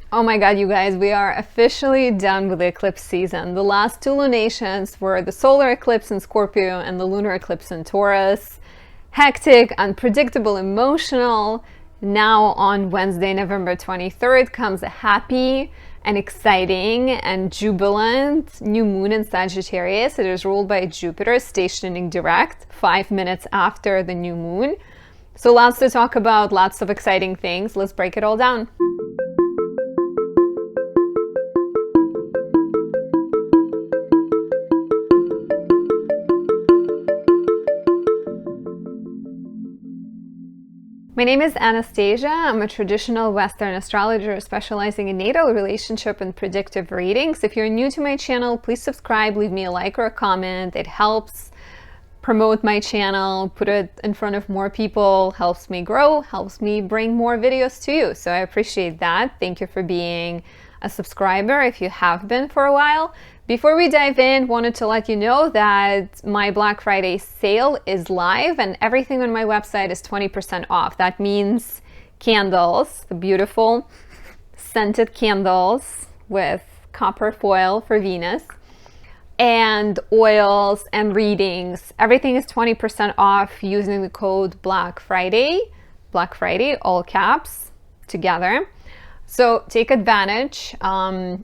Oh my God, you guys, we are officially done with the eclipse season. The last two lunations were the solar eclipse in Scorpio and the lunar eclipse in Taurus. Hectic, unpredictable, emotional. Now on Wednesday, November 23rd, comes a happy and exciting and jubilant new moon in Sagittarius. It is ruled by Jupiter, stationing direct 5 minutes after the new moon. So lots to talk about, lots of exciting things. Let's break it all down. My name is Anastasia. I'm a traditional Western astrologer specializing in natal, relationship, and predictive readings. If you're new to my channel, please subscribe, leave me a like or a comment. It helps promote my channel, put it in front of more people, helps me grow, helps me bring more videos to you. So I appreciate that. Thank you for being a subscriber if you have been for a while. Before we dive in, wanted to let you know that my Black Friday sale is live and everything on my website is 20% off. That means candles, the beautiful scented candles with copper foil for Venus, and oils and readings. Everything is 20% off using the code Black Friday, all caps together. So take advantage.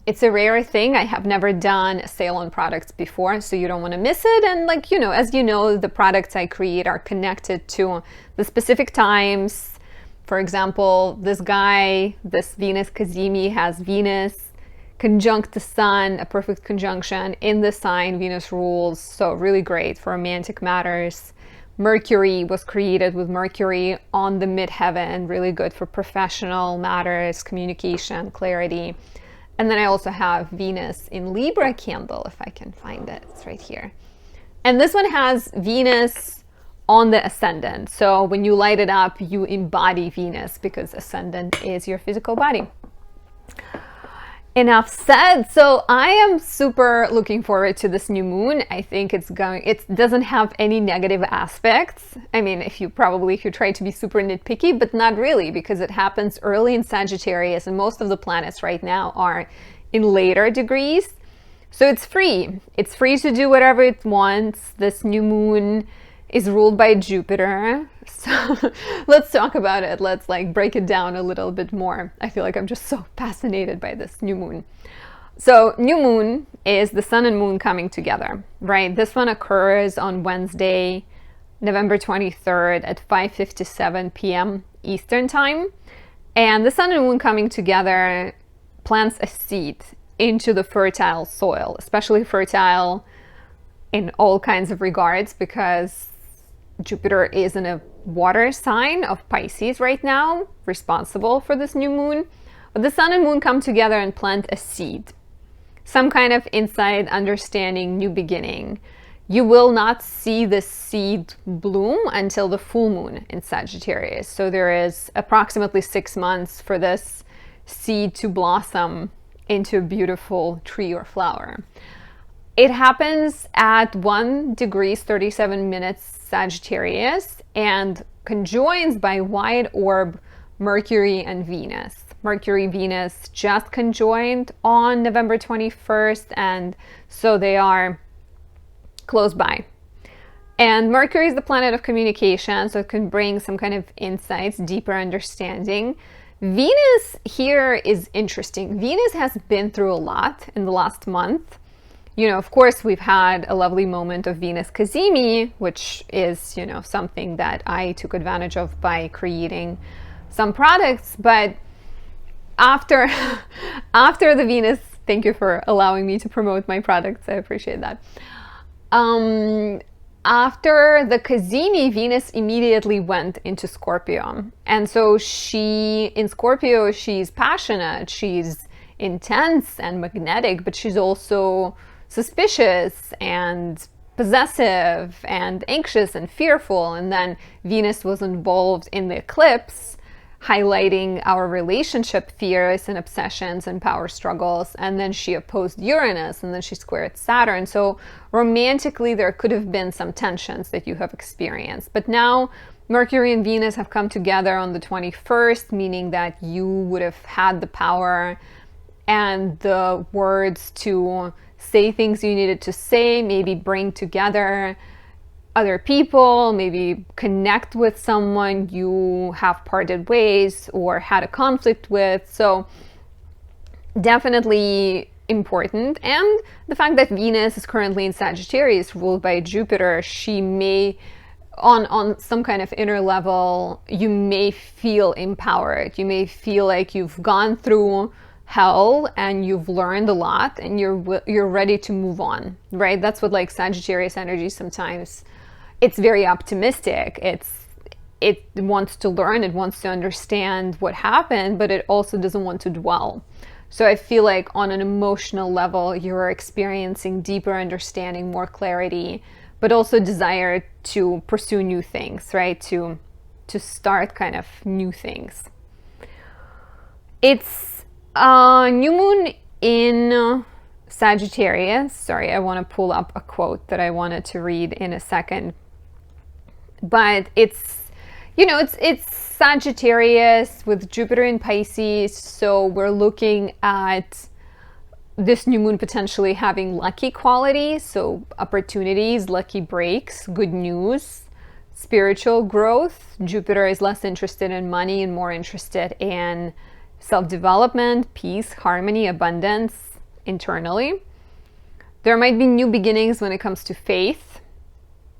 It's a rare thing. I have never done a sale on products before, so you don't want to miss it. And as you know, the products I create are connected to the specific times. For example, this Venus Cazimi has Venus conjunct the Sun, a perfect conjunction in the sign Venus rules. So really great for romantic matters. Mercury was created with Mercury on the midheaven, really good for professional matters, communication, clarity. And then I also have Venus in Libra candle, if I can find it. It's right here. And this one has Venus on the ascendant. So when you light it up, you embody Venus because ascendant is your physical body. Enough said. So I am super looking forward to this new moon. I think it doesn't have any negative aspects. I mean, if you try to be super nitpicky, but not really, because it happens early in Sagittarius and most of the planets right now are in later degrees. So it's free. It's free to do whatever it wants. This new moon is ruled by Jupiter. So let's talk about it. Let's break it down a little bit more. I feel like I'm just so fascinated by this new moon. So new moon is the sun and moon coming together, right? This one occurs on Wednesday, November 23rd at 5:57 p.m. Eastern time. And the sun and moon coming together plants a seed into the fertile soil, especially fertile in all kinds of regards because Jupiter is in a water sign of Pisces right now, responsible for this new moon. But the sun and moon come together and plant a seed. Some kind of insight, understanding, new beginning. You will not see the seed bloom until the full moon in Sagittarius. So there is approximately 6 months for this seed to blossom into a beautiful tree or flower. It happens at 1 degree 37 minutes Sagittarius and conjoins by wide orb Mercury and Venus. Mercury, Venus just conjoined on November 21st, and so they are close by. And Mercury is the planet of communication, so it can bring some kind of insights, deeper understanding. Venus here is interesting. Venus has been through a lot in the last month. Of course, we've had a lovely moment of Venus Cazimi, which is, something that I took advantage of by creating some products. But after the Venus, thank you for allowing me to promote my products. I appreciate that. After the Cazimi, Venus immediately went into Scorpio. And so in Scorpio, she's passionate, she's intense and magnetic, but she's also suspicious and possessive and anxious and fearful. And then Venus was involved in the eclipse, highlighting our relationship fears and obsessions and power struggles. And then she opposed Uranus, and then she squared Saturn. So romantically, there could have been some tensions that you have experienced. But now Mercury and Venus have come together on the 21st, meaning that you would have had the power and the words to say things you needed to say, maybe bring together other people, maybe connect with someone you have parted ways or had a conflict with. So definitely important. And the fact that Venus is currently in Sagittarius, ruled by Jupiter, she may, on some kind of inner level, you may feel empowered. You may feel like you've gone through hell and you've learned a lot and you're ready to move on, right? That's what like Sagittarius energy sometimes, it's very optimistic. It wants to learn, it wants to understand what happened, but it also doesn't want to dwell. So I feel like on an emotional level, you're experiencing deeper understanding, more clarity, but also desire to pursue new things, right? To start kind of new things. It's a new moon in Sagittarius. Sorry, I want to pull up a quote that I wanted to read in a second. But it's, you know, it's Sagittarius with Jupiter in Pisces. So we're looking at this new moon potentially having lucky qualities. So opportunities, lucky breaks, good news, spiritual growth. Jupiter is less interested in money and more interested in self-development, peace, harmony, abundance internally. There might be new beginnings when it comes to faith.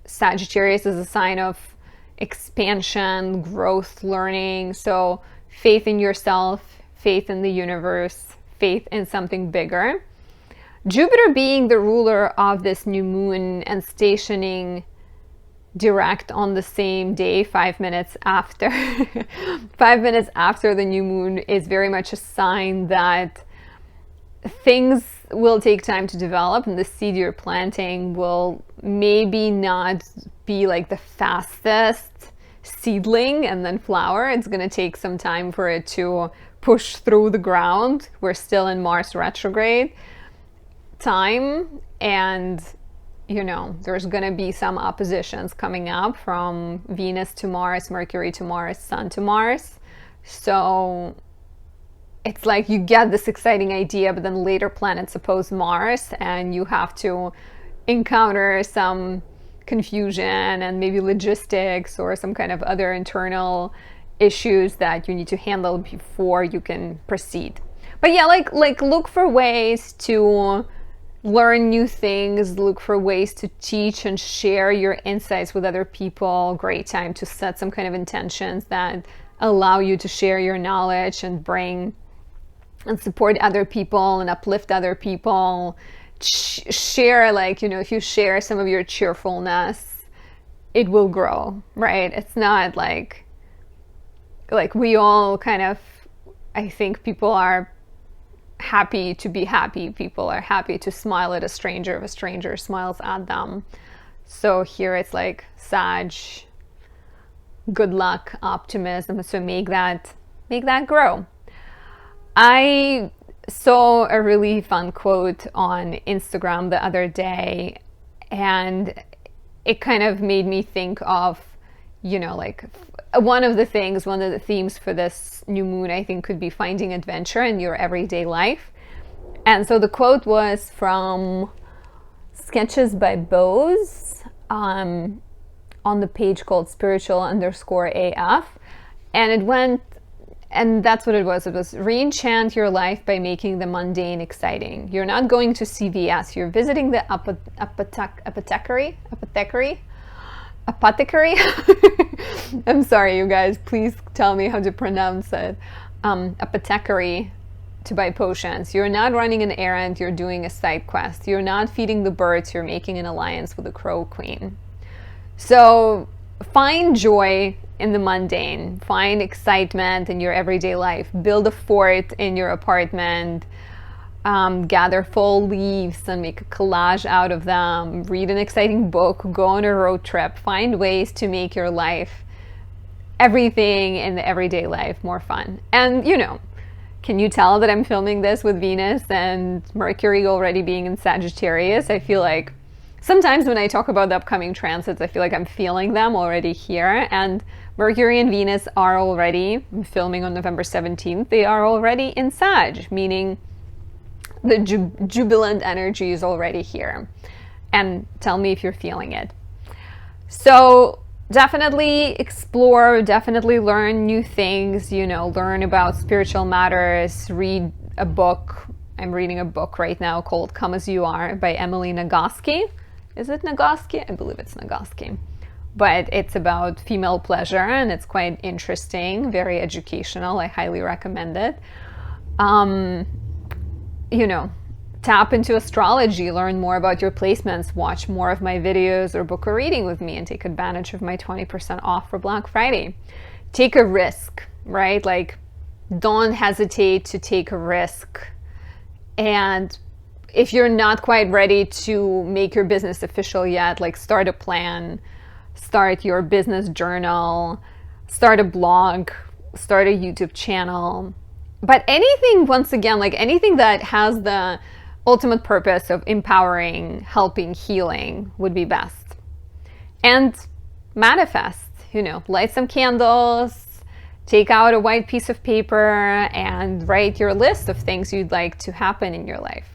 Sagittarius is a sign of expansion, growth, learning. So faith in yourself, faith in the universe, faith in something bigger. Jupiter being the ruler of this new moon and stationing direct on the same day, 5 minutes after 5 minutes after the new moon, is very much a sign that things will take time to develop and the seed you're planting will maybe not be like the fastest seedling and then flower. It's going to take some time for it to push through the ground. We're still in Mars retrograde time, and you know, there's going to be some oppositions coming up from Venus to Mars, Mercury to Mars, Sun to Mars. So it's like you get this exciting idea, but then later planets oppose Mars and you have to encounter some confusion and maybe logistics or some kind of other internal issues that you need to handle before you can proceed. But yeah, like look for ways to learn new things, look for ways to teach and share your insights with other people. Great time to set some kind of intentions that allow you to share your knowledge and bring and support other people and uplift other people. Share, like, you know, if you share some of your cheerfulness, it will grow, right? It's not like we all kind of, I think people are happy to be happy. People are happy to smile at a stranger if a stranger smiles at them. So here it's like Sag, good luck, optimism. So make that grow. I saw a really fun quote on Instagram the other day, and it kind of made me think of, you know, like one of the themes for this new moon, I think, could be finding adventure in your everyday life. And so the quote was from Sketches by Bose on the page called spiritual_AF. And that's what it was. It was, re-enchant your life by making the mundane exciting. You're not going to CVS. You're visiting the apothecary. I'm sorry, you guys. Please tell me how to pronounce it. Apothecary to buy potions. You're not running an errand. You're doing a side quest. You're not feeding the birds. You're making an alliance with the Crow Queen. So find joy in the mundane. Find excitement in your everyday life. Build a fort in your apartment. Gather fall leaves and make a collage out of them. Read an exciting book. Go on a road trip. Find ways to make your life, everything in the everyday life, more fun. And, you know, can you tell that I'm filming this with Venus and Mercury already being in Sagittarius? I feel like sometimes when I talk about the upcoming transits, I feel like I'm feeling them already here. And Mercury and Venus are already, I'm filming on November 17th, they are already in Sag, meaning the jubilant energy is already here. And tell me if you're feeling it. So definitely explore, definitely learn new things, you know, learn about spiritual matters, read a book. I'm reading a book right now called Come As You Are by Emily Nagoski. Is it Nagoski? I believe it's Nagoski. But it's about female pleasure and it's quite interesting, very educational. I highly recommend it. You know, tap into astrology, learn more about your placements, watch more of my videos, or book a reading with me and take advantage of my 20% off for Black Friday. Take a risk, right? Like, don't hesitate to take a risk. And if you're not quite ready to make your business official yet, like start a plan, start your business journal, start a blog, start a YouTube channel. But anything, once again, like anything that has the ultimate purpose of empowering, helping, healing would be best. And manifest, you know, light some candles, take out a white piece of paper and write your list of things you'd like to happen in your life.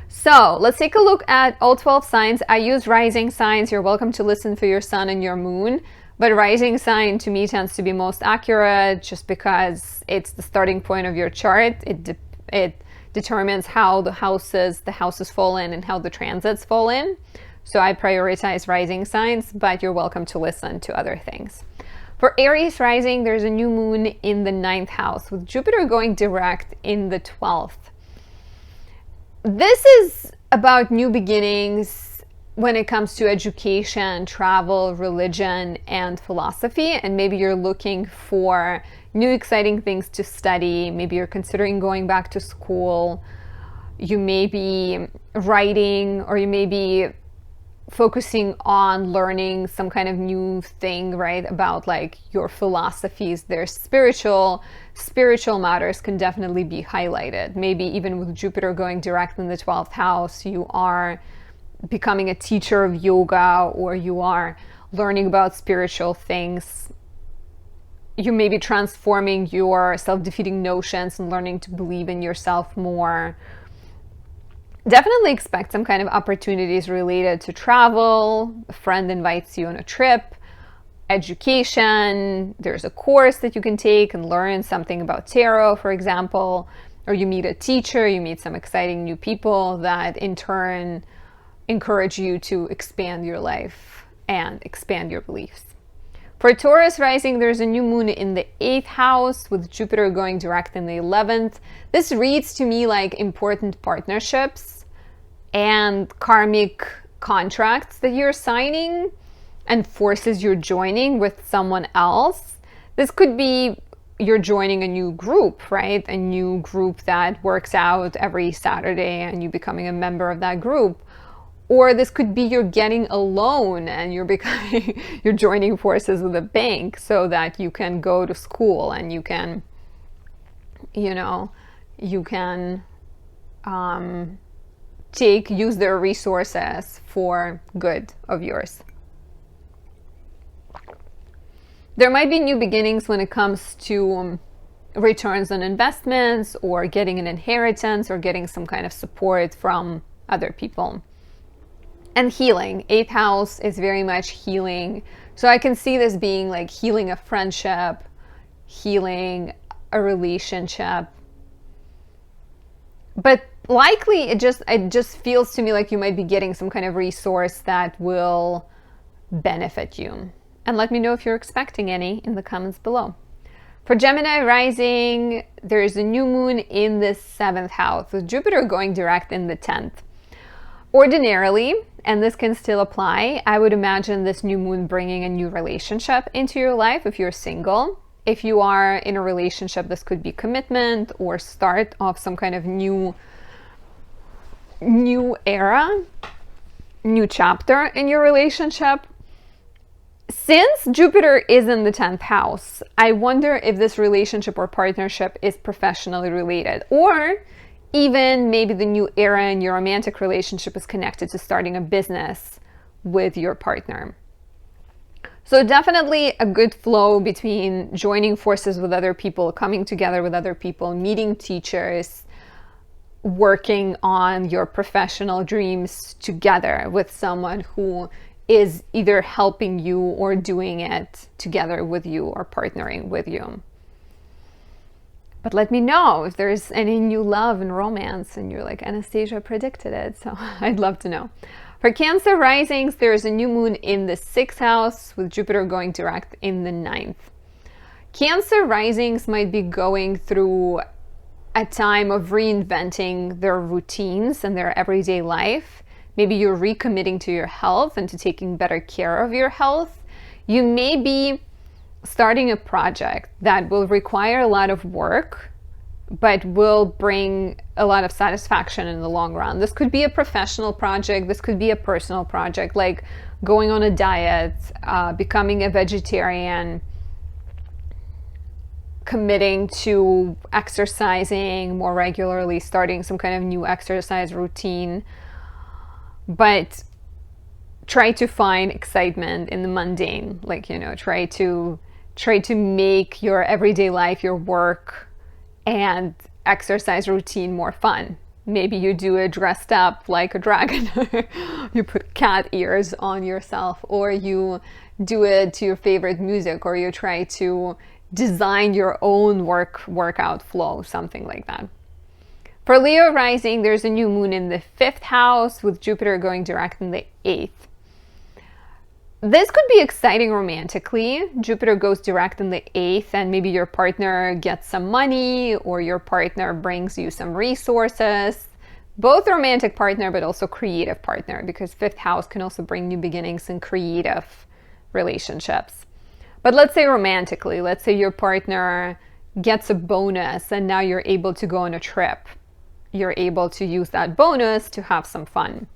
So let's take a look at all 12 signs. I use rising signs. You're welcome to listen for your sun and your moon. But rising sign to me tends to be most accurate just because it's the starting point of your chart. It determines how the houses fall in and how the transits fall in. So I prioritize rising signs, but you're welcome to listen to other things. For Aries rising, there's a new moon in the 9th house with Jupiter going direct in the 12th. This is about new beginnings when it comes to education, travel, religion, and philosophy. And maybe you're looking for new exciting things to study. Maybe you're considering going back to school. You may be writing, or you may be focusing on learning some kind of new thing, right? About like your philosophies. There's spiritual matters can definitely be highlighted. Maybe even with Jupiter going direct in the 12th house, you are becoming a teacher of yoga, or you are learning about spiritual things. You may be transforming your self-defeating notions and learning to believe in yourself more. Definitely expect some kind of opportunities related to travel. A friend invites you on a trip, education. There's a course that you can take and learn something about tarot, for example, or you meet a teacher, you meet some exciting new people that in turn encourage you to expand your life and expand your beliefs. For Taurus rising, there's a new moon in the 8th house with Jupiter going direct in the 11th. This reads to me like important partnerships and karmic contracts that you're signing and forces you're joining with someone else. This could be you're joining a new group, right? A new group that works out every Saturday and you becoming a member of that group. Or this could be you're getting a loan and you're joining forces with a bank so that you can go to school and you can, use their resources for good of yours. There might be new beginnings when it comes to returns on investments or getting an inheritance or getting some kind of support from other people. And healing. 8th house is very much healing. So I can see this being like healing a friendship, healing a relationship. But likely it just feels to me like you might be getting some kind of resource that will benefit you. And let me know if you're expecting any in the comments below. For Gemini rising, there is a new moon in the 7th house with Jupiter going direct in the 10th. Ordinarily, and this can still apply, I would imagine this new moon bringing a new relationship into your life if you're single. If you are in a relationship, this could be commitment or start of some kind of new era, new chapter in your relationship. Since Jupiter is in the 10th house, I wonder if this relationship or partnership is professionally related, or even maybe the new era in your romantic relationship is connected to starting a business with your partner. So definitely a good flow between joining forces with other people, coming together with other people, meeting teachers, working on your professional dreams together with someone who is either helping you or doing it together with you or partnering with you. But let me know if there's any new love and romance and you're like, Anastasia predicted it. So I'd love to know. For Cancer risings, there's a new moon in the 6th house with Jupiter going direct in the 9th. Cancer risings might be going through a time of reinventing their routines and their everyday life. Maybe you're recommitting to your health and to taking better care of your health. You may be starting a project that will require a lot of work, but will bring a lot of satisfaction in the long run. This could be a professional project. This could be a personal project, like going on a diet, becoming a vegetarian, committing to exercising more regularly, starting some kind of new exercise routine. But try to find excitement in the mundane, like, try to make your everyday life, your work and exercise routine more fun. Maybe you do it dressed up like a dragon. You put cat ears on yourself, or you do it to your favorite music, or you try to design your own workout flow, something like that. For Leo rising, there's a new moon in the 5th house with Jupiter going direct in the 8th. This could be exciting romantically. Jupiter goes direct in the 8th, and maybe your partner gets some money, or your partner brings you some resources. Both romantic partner, but also creative partner, because 5th house can also bring new beginnings in creative relationships. But let's say romantically, let's say your partner gets a bonus and now you're able to go on a trip. You're able to use that bonus to have some fun.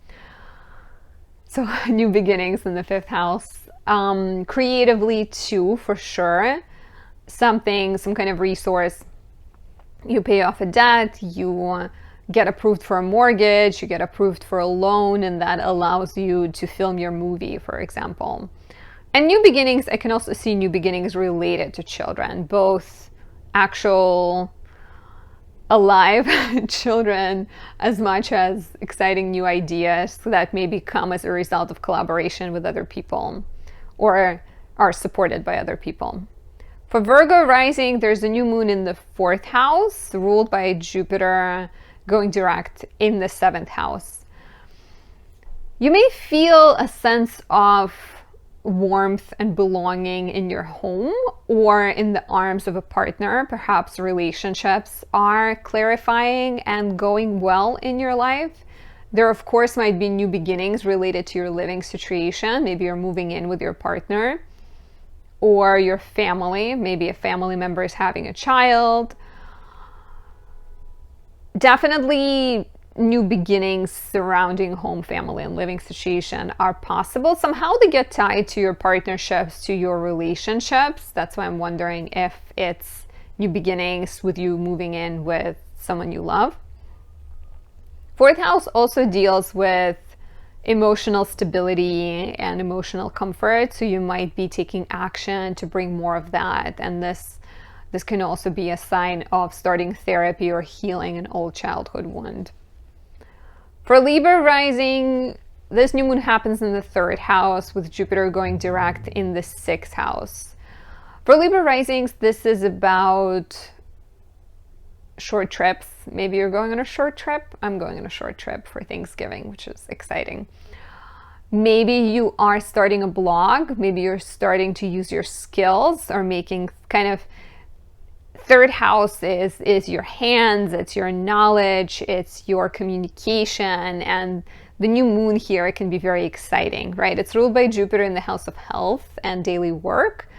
So new beginnings in the 5th house. Creatively too, for sure. Some kind of resource. You pay off a debt, you get approved for a mortgage, you get approved for a loan, and that allows you to film your movie, for example. And new beginnings, I can also see new beginnings related to children, both actual alive children as much as exciting new ideas that may come as a result of collaboration with other people or are supported by other people. For Virgo rising, there's a new moon in the 4th house ruled by Jupiter going direct in the 7th house. You may feel a sense of warmth and belonging in your home or in the arms of a partner. Perhaps relationships are clarifying and going well in your life. There, of course, might be new beginnings related to your living situation. Maybe you're moving in with your partner or your family. Maybe a family member is having a child. Definitely new beginnings surrounding home, family, and living situation are possible. Somehow they get tied to your partnerships, to your relationships. That's why I'm wondering if it's new beginnings with you moving in with someone you love. 4th house also deals with emotional stability and emotional comfort. So you might be taking action to bring more of that. And this can also be a sign of starting therapy or healing an old childhood wound. For Libra rising, this new moon happens in the 3rd house with Jupiter going direct in the 6th house. For Libra risings, this is about short trips. Maybe you're going on a short trip. I'm going on a short trip for Thanksgiving, which is exciting. Maybe you are starting a blog. Maybe you're starting to use your skills or making kind of 3rd house is your hands, it's your knowledge, it's your communication, and the new moon here can be very exciting, right? It's ruled by Jupiter in the house of health and daily work.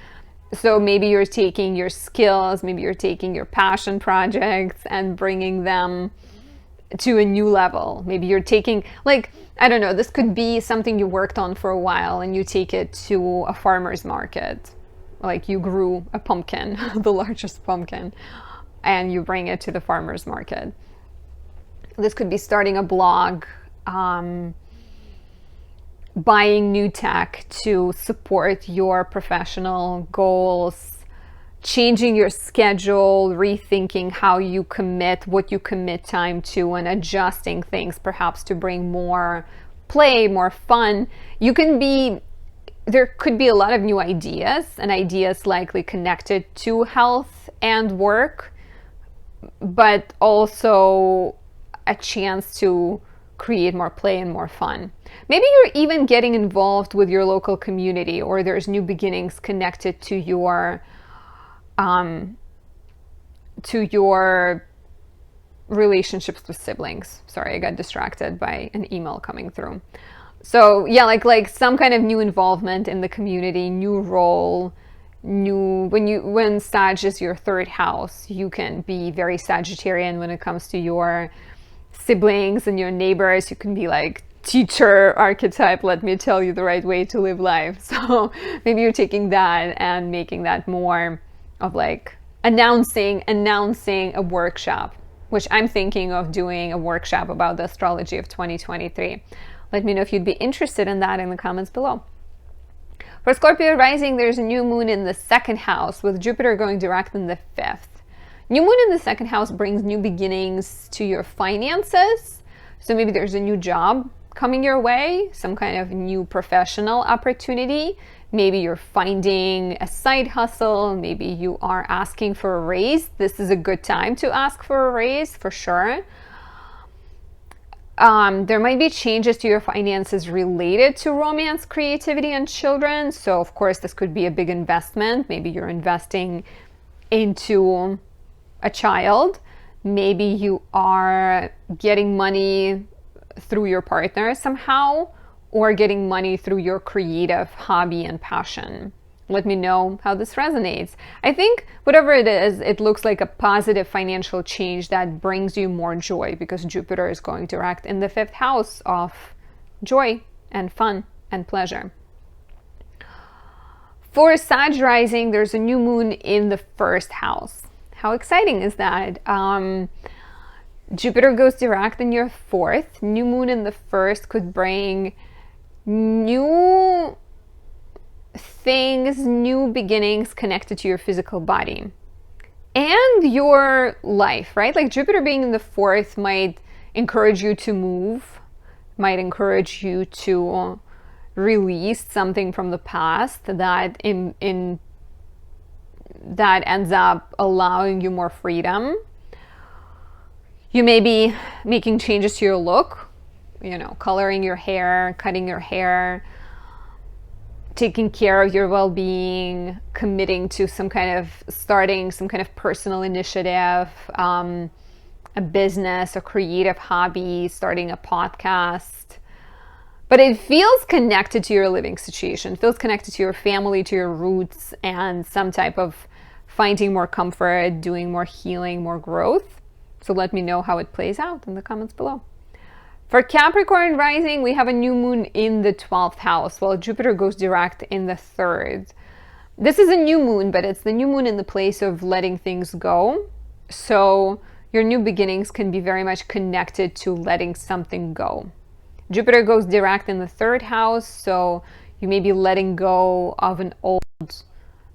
So maybe you're taking your skills, maybe you're taking your passion projects and bringing them to a new level. Maybe you're taking, like, I don't know, this could be something you worked on for a while and you take it to a farmer's market. Like you grew a pumpkin, the largest pumpkin, and you bring it to the farmer's market. This could be starting a blog, buying new tech to support your professional goals, changing your schedule, rethinking how you commit, what you commit time to, and adjusting things perhaps to bring more play, more fun. There could be a lot of new ideas, and ideas likely connected to health and work, but also a chance to create more play and more fun. Maybe you're even getting involved with your local community, or there's new beginnings connected to your relationships with siblings. Sorry, I got distracted by an email coming through. So yeah, like some kind of new involvement in the community, new role, when Sag is your third house, you can be very Sagittarian when it comes to your siblings and your neighbors. You can be like teacher archetype, let me tell you the right way to live life. So maybe you're taking that and making that more of like announcing a workshop, which I'm thinking of doing a workshop about the astrology of 2023. Let me know if you'd be interested in that in the comments below. For Scorpio rising, there's a new moon in the second house with Jupiter going direct in the fifth. New moon in the second house brings new beginnings to your finances. So maybe there's a new job coming your way, some kind of new professional opportunity. Maybe you're finding a side hustle. Maybe you are asking for a raise. This is a good time to ask for a raise for sure. There might be changes to your finances related to romance, creativity, and children. So of course, this could be a big investment. Maybe you're investing into a child. Maybe you are getting money through your partner somehow, or getting money through your creative hobby and passion. Let me know how this resonates. I think whatever it is, it looks like a positive financial change that brings you more joy, because Jupiter is going direct in the fifth house of joy and fun and pleasure. For Sag rising, there's a new moon in the first house. How exciting is that? Jupiter goes direct in your fourth. New moon in the first could bring new things, new beginnings connected to your physical body and your life, right? Like Jupiter being in the fourth might encourage you to move, might encourage you to release something from the past that that ends up allowing you more freedom. You may be making changes to your look, coloring your hair, cutting your hair, taking care of your well-being, committing to starting some kind of personal initiative, a business, a creative hobby, starting a podcast. But it feels connected to your living situation, it feels connected to your family, to your roots, and some type of finding more comfort, doing more healing, more growth. So let me know how it plays out in the comments below. For Capricorn rising, we have a new moon in the 12th house, while Jupiter goes direct in the third. This is a new moon, but it's the new moon in the place of letting things go. So your new beginnings can be very much connected to letting something go. Jupiter goes direct in the third house, so you may be letting go of an old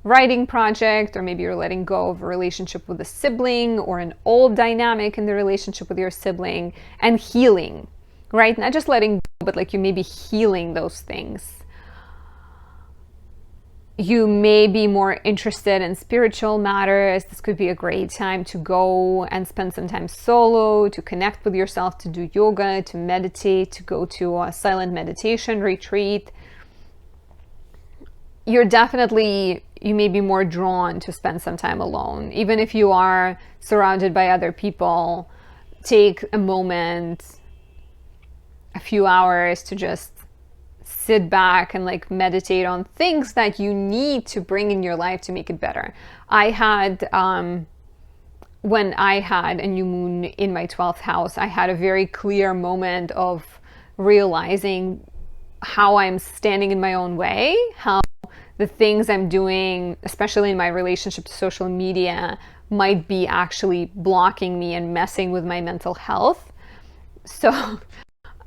writing project, or maybe you're letting go of a relationship with a sibling or an old dynamic in the relationship with your sibling, and healing, right? Not just letting go, but like you may be healing those things. You may be more interested in spiritual matters. This could be a great time to go and spend some time solo, to connect with yourself, to do yoga, to meditate, to go to a silent meditation retreat. You may be more drawn to spend some time alone. Even if you are surrounded by other people, take a moment, a few hours to just sit back and like meditate on things that you need to bring in your life to make it better. When I had a new moon in my 12th house, I had a very clear moment of realizing how I'm standing in my own way, how the things I'm doing, especially in my relationship to social media, might be actually blocking me and messing with my mental health. So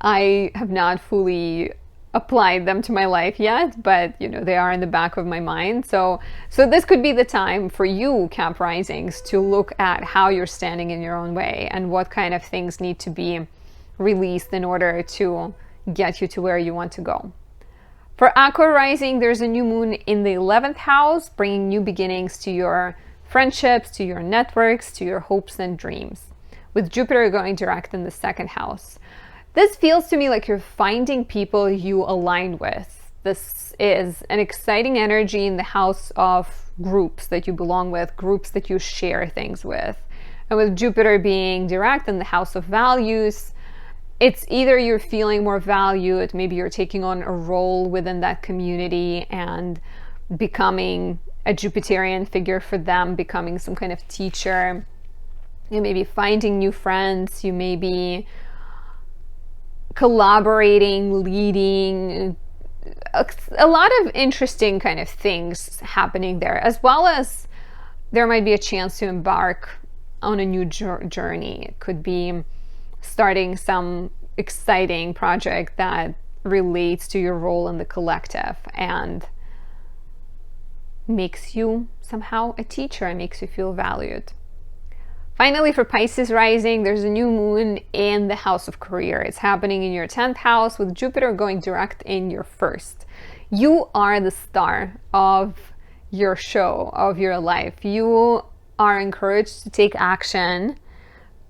I have not fully applied them to my life yet, but you know, they are in the back of my mind. So this could be the time for you, Cap Risings, to look at how you're standing in your own way and what kind of things need to be released in order to get you to where you want to go. For Aqua Rising, there's a new moon in the 11th house, bringing new beginnings to your friendships, to your networks, to your hopes and dreams, with Jupiter going direct in the 2nd house. This feels to me like you're finding people you align with. This is an exciting energy in the house of groups that you belong with, groups that you share things with. And with Jupiter being direct in the house of values, it's either you're feeling more valued, maybe you're taking on a role within that community and becoming a Jupiterian figure for them, becoming some kind of teacher. You may be finding new friends, you may be collaborating, leading, a lot of interesting kind of things happening there, as well as there might be a chance to embark on a new journey. It could be starting some exciting project that relates to your role in the collective and makes you somehow a teacher and makes you feel valued. Finally, for Pisces rising, there's a new moon in the house of career. It's happening in your 10th house with Jupiter going direct in your 1st. You are the star of your show, of your life. You are encouraged to take action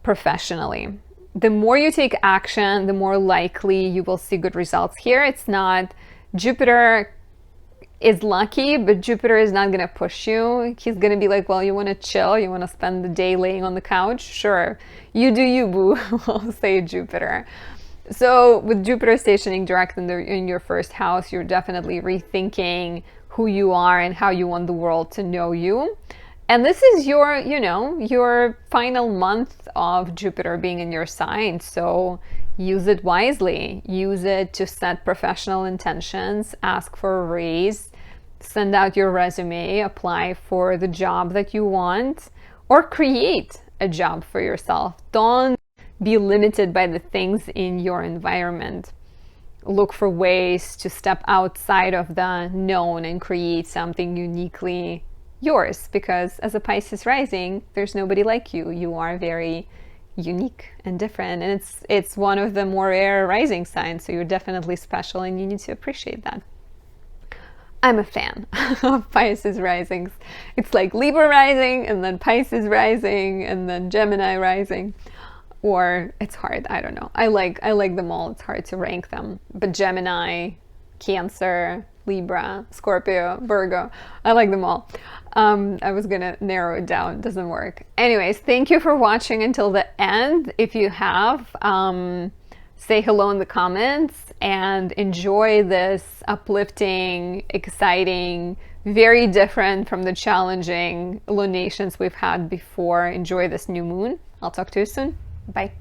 professionally. The more you take action, the more likely you will see good results here. It's not Jupiter is lucky, but Jupiter is not going to push you. He's going to be like, well, you want to chill? You want to spend the day laying on the couch? Sure. You do you, boo. I'll say Jupiter. So with Jupiter stationing direct in your 1st house, you're definitely rethinking who you are and how you want the world to know you. And this is your, your final month of Jupiter being in your sign. So use it wisely. Use it to set professional intentions, ask for a raise, send out your resume, apply for the job that you want, or create a job for yourself. Don't be limited by the things in your environment. Look for ways to step outside of the known and create something uniquely yours, because as a Pisces rising, there's nobody like you. You are very unique and different, and it's one of the more rare rising signs, so you're definitely special and you need to appreciate that. I'm a fan of Pisces risings. It's like Libra rising and then Pisces rising and then Gemini rising, or it's hard, I don't know. I like them all. It's hard to rank them, but Gemini, Cancer, Libra, Scorpio, Virgo, I like them all. I was gonna narrow it down, it doesn't work. Anyways, thank you for watching until the end. If you have, say hello in the comments and enjoy this uplifting, exciting, very different from the challenging lunations we've had before. Enjoy this new moon. I'll talk to you soon. Bye.